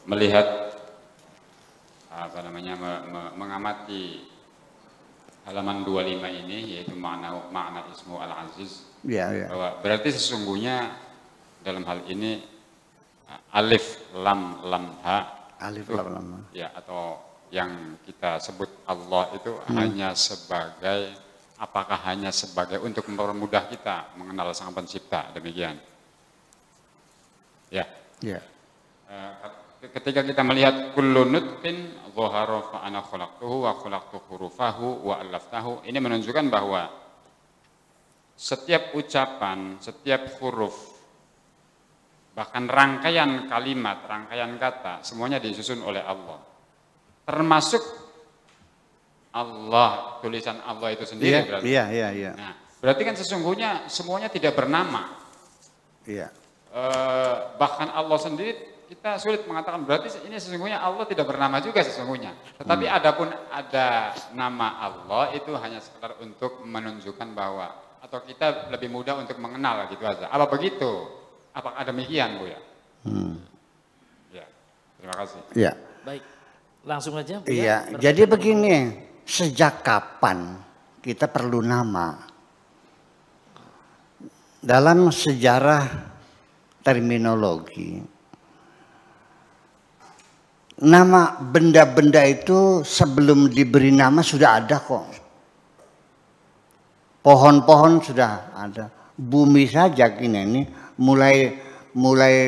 melihat mengamati halaman 25 ini, yaitu makna Ismu Al-Aziz, bahwa berarti sesungguhnya dalam hal ini alif lam ha ya, atau yang kita sebut Allah itu hanya sebagai, apakah hanya sebagai untuk mempermudah kita mengenal Sang Pencipta, demikian ya. Ketika kita melihat kullu nutqin dhahara fa ana khalaqtuhu wa khalaqtu hurufahu wa allaftahu, ini menunjukkan bahwa setiap ucapan, setiap huruf, bahkan rangkaian kalimat, rangkaian kata, semuanya disusun oleh Allah. Termasuk Allah, tulisan Allah itu sendiri. Berarti. Iya. Nah, berarti kan sesungguhnya semuanya tidak bernama. Iya. Bahkan Allah sendiri kita sulit mengatakan, berarti ini sesungguhnya Allah tidak bernama juga sesungguhnya. Tetapi adapun ada nama Allah itu hanya sekedar untuk menunjukkan bahwa, atau kita lebih mudah untuk mengenal gitu aja. Apa begitu? Apakah demikian, Bu ya? Ya, terima kasih. Iya. Baik, langsung aja Bu ya. ya. Jadi begini, sejak kapan kita perlu nama? Dalam sejarah terminologi, nama benda-benda itu sebelum diberi nama sudah ada kok. Pohon-pohon sudah ada. Bumi saja ini mulai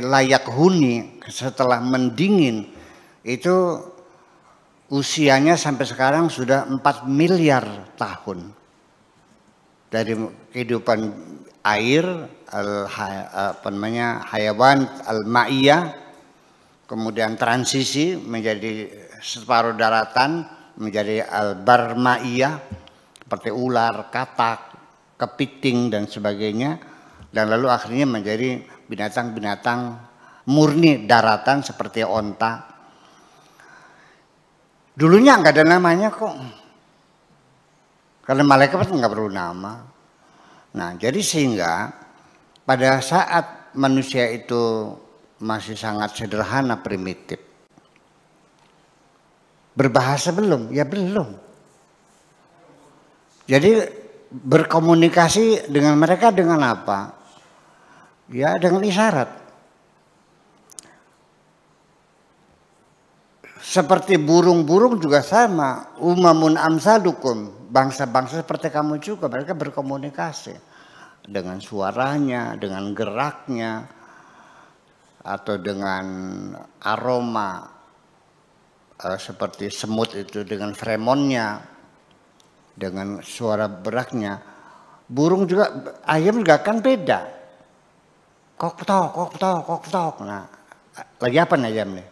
layak huni setelah mendingin itu usianya sampai sekarang sudah 4 miliar tahun. Dari kehidupan air, hayawan al-ma'iyah, kemudian transisi menjadi separuh daratan, menjadi al-barma'iyah, seperti ular, katak, kepiting dan sebagainya, dan lalu akhirnya menjadi binatang-binatang murni daratan seperti onta. Dulunya nggak ada namanya kok, karena malaikat nggak perlu nama. Nah, jadi sehingga pada saat manusia itu masih sangat sederhana, primitif. Berbahasa belum? Ya belum. Jadi berkomunikasi dengan mereka dengan apa? Ya dengan isyarat. Seperti burung-burung juga sama. Umamun amsalukum, bangsa-bangsa seperti kamu juga, mereka berkomunikasi dengan suaranya, dengan geraknya, atau dengan aroma, seperti semut itu dengan feromonnya, dengan suara beraknya. Burung juga, ayam juga kan beda. Kok tok. Nah, lagi apa nih ayam nih?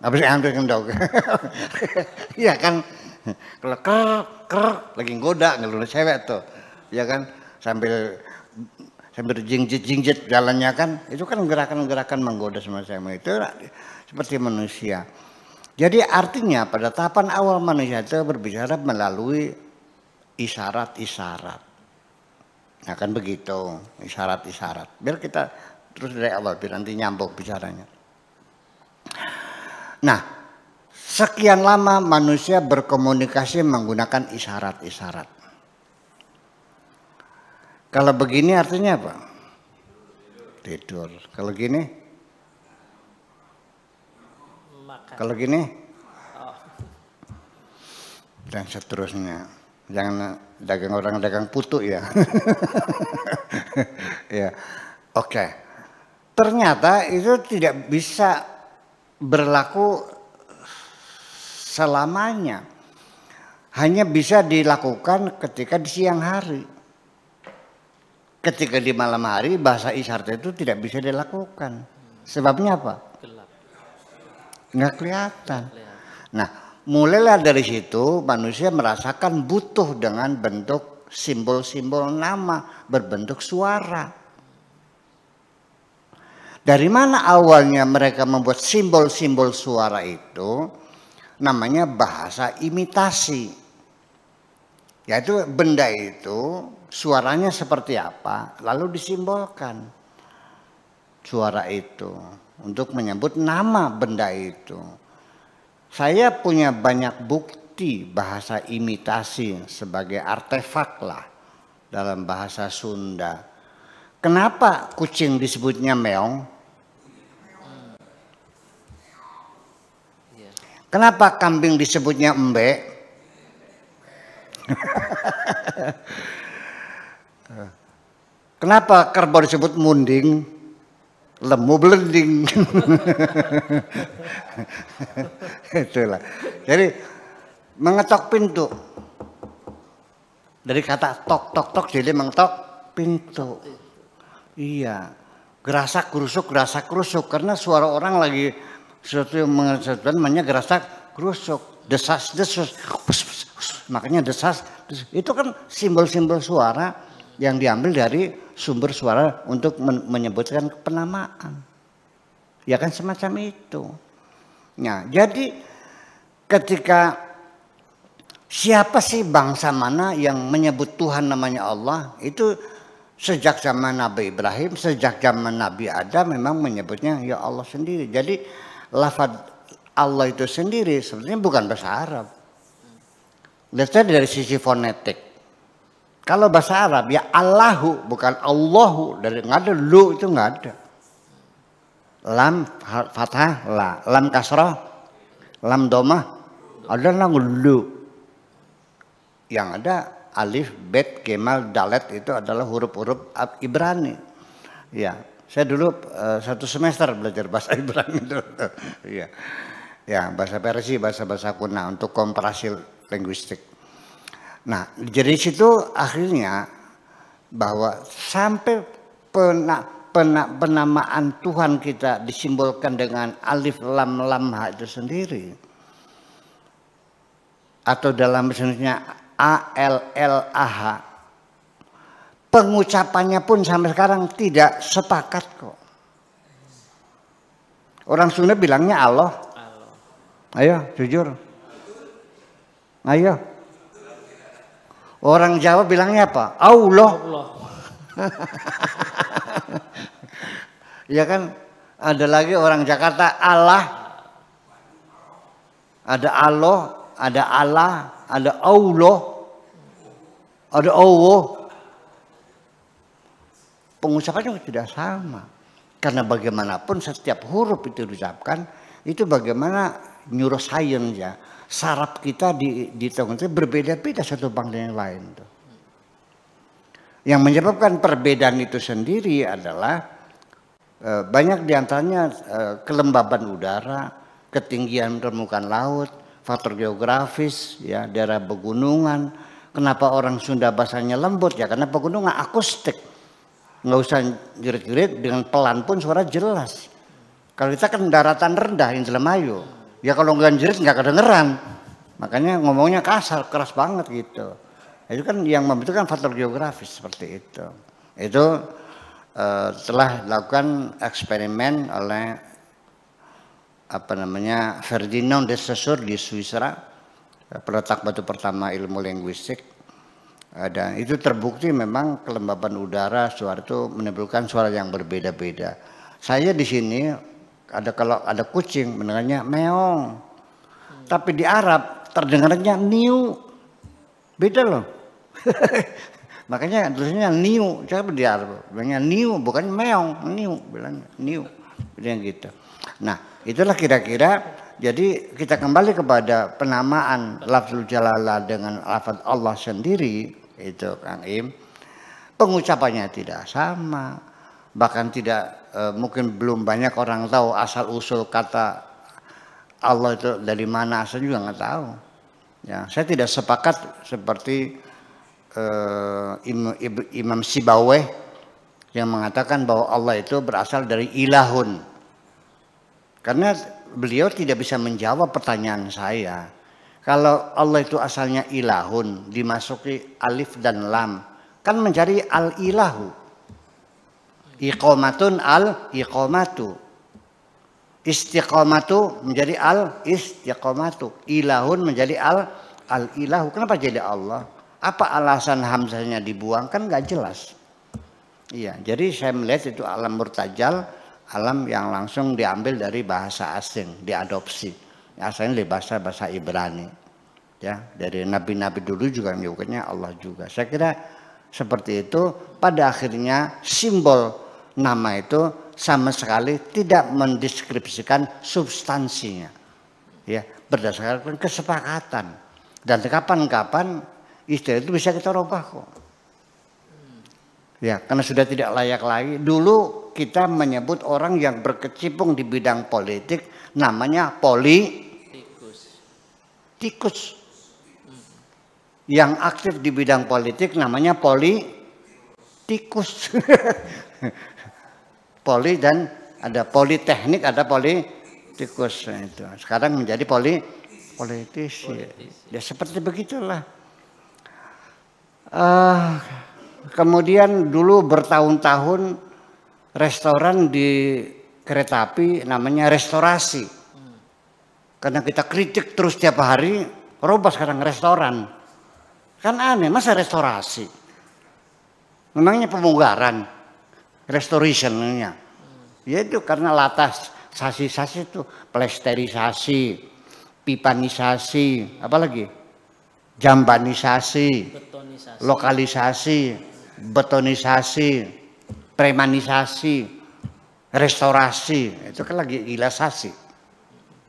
Habis ambil kendok. Iya kan, kalau ker lagi ngoda ngeluh cewek tuh, ya kan, sambil jingjit jalannya kan, itu kan gerakan-gerakan menggoda semacam itu seperti manusia. Jadi artinya pada tahapan awal manusia itu berbicara melalui isyarat-isyarat. Nah kan begitu, isyarat-isyarat. Biar kita terus dari awal, biar nanti nyambung bicaranya. Nah, sekian lama manusia berkomunikasi menggunakan isyarat-isyarat. Kalau begini artinya apa? Tidur. Kalau gini? Makan. Kalau gini? Dan seterusnya. Jangan dagang orang dagang putu ya. Ya. Oke. Ternyata itu tidak bisa berlaku selamanya. Hanya bisa dilakukan ketika di siang hari. Ketika di malam hari bahasa isyarat itu tidak bisa dilakukan. Sebabnya apa? Gelap. Nggak kelihatan. Nah, mulailah dari situ manusia merasakan butuh dengan bentuk simbol-simbol nama berbentuk suara. Dari mana awalnya mereka membuat simbol-simbol suara itu? Namanya bahasa imitasi. Yaitu benda itu suaranya seperti apa, lalu disimbolkan suara itu. untuk menyebut nama benda itu. Saya punya banyak bukti bahasa imitasi sebagai artefak lah dalam bahasa Sunda. Kenapa kucing disebutnya meong? Kenapa kambing disebutnya embe? Kenapa kerbau disebut munding? Lemu belending. Itulah. Jadi mengetok pintu. Dari kata tok tok tok jadi mengetok pintu. Iya. Gerasak gerusuk karena suara orang lagi sesuatu yang mengerjakan namanya gerasak gerusuk, desas desus. Makanya desas itu kan simbol-simbol suara yang diambil dari sumber suara untuk menyebutkan penamaan. Ya kan semacam itu. Nah, jadi ketika siapa sih bangsa mana yang menyebut Tuhan namanya Allah, itu sejak zaman Nabi Ibrahim, sejak zaman Nabi Adam memang menyebutnya ya Allah sendiri. Jadi lafaz Allah itu sendiri sebenarnya bukan bahasa Arab. Lihat dari sisi fonetik. Kalau bahasa Arab ya Allahu bukan Allahu, dari nggak ada lu itu nggak ada. Lam fathah la, lam kasrah, lam domah, ada lang lu. Yang ada alif, bet, kemal, dalet itu adalah huruf-huruf Ibrani. Ya, saya dulu 1 semester belajar bahasa Ibrani itu. Iya. Ya, bahasa Persia, bahasa kuno untuk komparasi linguistik. Nah, jadi situ akhirnya bahwa sampai penamaan Tuhan kita disimbolkan dengan alif lam lam ha itu sendiri. Atau dalam misalnya ALLAH. Pengucapannya pun sampai sekarang tidak sepakat kok. Orang Sunda bilangnya Allah. Ayo, jujur. Ayo. Orang Jawa bilangnya apa? Allah. Ya kan, ada lagi orang Jakarta Allah. Ada Allah, ada Allah, ada Allah, ada Allah. Pengucapannya tidak sama. Karena bagaimanapun setiap huruf itu diucapkan, itu bagaimana neuroscience ya. Saraf kita di tangan itu berbeda-beda satu bangsa yang lain. Yang menyebabkan perbedaan itu sendiri adalah banyak diantaranya kelembaban udara, ketinggian permukaan laut, faktor geografis, ya daerah pegunungan. Kenapa orang Sunda bahasanya lembut ya? Karena pegunungan akustik, nggak usah jerit-jerit dengan pelan pun suara jelas. Kalau kita kan daratan rendah Indramayu. Ya kalau nggak jerit nggak kedengeran, makanya ngomongnya kasar, keras banget gitu. Itu kan yang membutuhkan faktor geografis seperti itu. Itu telah dilakukan eksperimen oleh Ferdinand de Saussure di Switzerland, peletak batu pertama ilmu linguistik. Dan itu terbukti memang kelembaban udara suara itu menimbulkan suara yang berbeda-beda. Saya di sini kalau ada kucing mendengarnya meong, tapi di Arab terdengarnya niu, beda loh. Makanya tulisannya niu, coba di Arab bilangnya niu bukan meong, niu bilang niu, bilang gitu. Nah itulah kira-kira. Jadi kita kembali kepada penamaan lafzul jalalah dengan lafaz Allah sendiri itu Kang Im, pengucapannya tidak sama, bahkan tidak mungkin belum banyak orang tahu asal usul kata Allah itu dari mana asal juga nggak tahu. Ya, saya tidak sepakat seperti Imam Sibawayh yang mengatakan bahwa Allah itu berasal dari ilahun, karena beliau tidak bisa menjawab pertanyaan saya. Kalau Allah itu asalnya ilahun dimasuki alif dan lam kan menjadi al-ilahu. Iqamatun al-iqamatu. Istiqamatu menjadi al-istiqamatu. Ilahun menjadi al-ilahu. Kenapa jadi Allah? Apa alasan hamzahnya dibuang? Kan nggak jelas. Iya, jadi saya melihat itu alam murtajal alam yang langsung diambil dari bahasa asing, diadopsi. Asalnya dari bahasa Ibrani. Ya, dari nabi-nabi dulu juga menyebutnya Allah juga. Saya kira seperti itu. Pada akhirnya simbol nama itu sama sekali tidak mendeskripsikan substansinya. Ya, berdasarkan kesepakatan. Dan kapan-kapan istilah itu bisa kita rubah kok. Ya, karena sudah tidak layak lagi. Dulu kita menyebut orang yang berkecimpung di bidang politik namanya politikus. Yang aktif di bidang politik namanya politikus. Poli dan ada politeknik, ada politikus. Nah, itu. Sekarang menjadi politisi. Ya seperti begitulah. Kemudian dulu bertahun-tahun restoran di kereta api namanya restorasi. Karena kita kritik terus tiap hari, robah sekarang restoran. Kan aneh, masa restorasi? Memangnya pemugaran, restorationnya. Ya itu karena latas sasi-sasi itu, plesterisasi, pipanisasi, apalagi? Jambanisasi, lokalisasi, betonisasi, premanisasi, restorasi. Itu kan lagi gilasasi.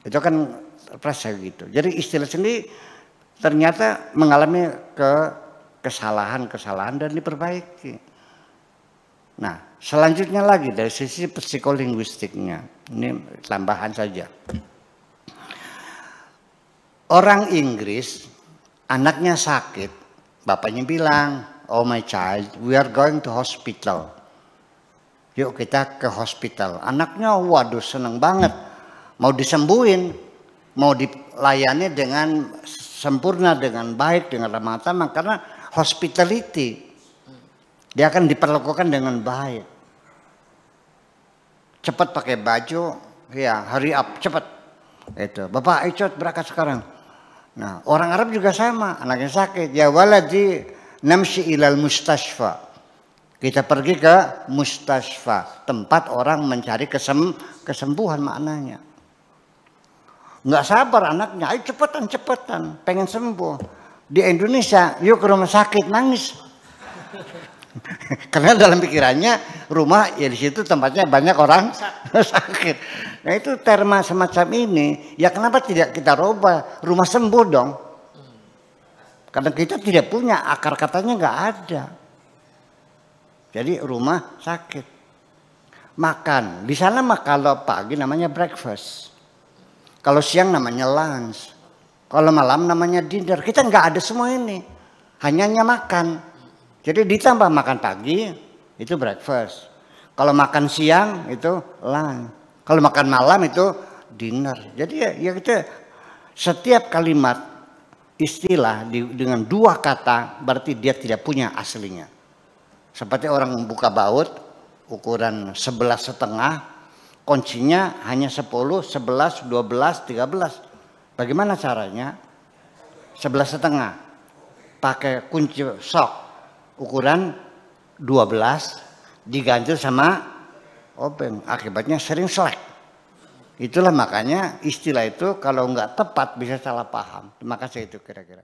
Itu kan perasa gitu. Jadi istilah sendiri ternyata mengalami kesalahan-kesalahan dan diperbaiki. Nah, selanjutnya lagi dari sisi psikolinguistiknya. Ini tambahan saja. Orang Inggris, anaknya sakit, bapaknya bilang, "Oh my child, we are going to hospital." Yuk kita ke hospital. Anaknya waduh seneng banget. Mau disembuhin, mau dilayani dengan sempurna, dengan baik, dengan ramah tamah. Karena hospitality, dia akan diperlakukan dengan baik. Cepat pakai baju, ya hurry up, cepat. Itu, Bapak Icot berangkat sekarang. Nah, orang Arab juga sama, anaknya sakit. Ya waladi namshi ilal mustashfa. Kita pergi ke mustashfa, tempat orang mencari kesembuhan maknanya. Nggak sabar anaknya, ayo cepetan, pengen sembuh. Di Indonesia, yuk ke rumah sakit, nangis. Karena dalam pikirannya rumah ya di situ tempatnya banyak orang sakit. Nah itu terma semacam ini, ya kenapa tidak kita rubah rumah sembuh dong? Karena kita tidak punya, akar katanya nggak ada. Jadi rumah sakit. Makan, di sana mah kalau pagi namanya breakfast. Kalau siang namanya lunch. Kalau malam namanya dinner. Kita nggak ada semua ini. Hanya makan. Jadi ditambah makan pagi itu breakfast. Kalau makan siang itu lunch. Kalau makan malam itu dinner. Jadi ya kita setiap kalimat istilah dengan dua kata berarti dia tidak punya aslinya. Seperti orang membuka baut ukuran 11,5. Kuncinya hanya 10, 11, 12, 13. Bagaimana caranya? 11,5. Pakai kunci sok ukuran 12 diganjel sama obeng. Akibatnya sering selek. Itulah makanya istilah itu kalau nggak tepat bisa salah paham. Terima kasih itu kira-kira.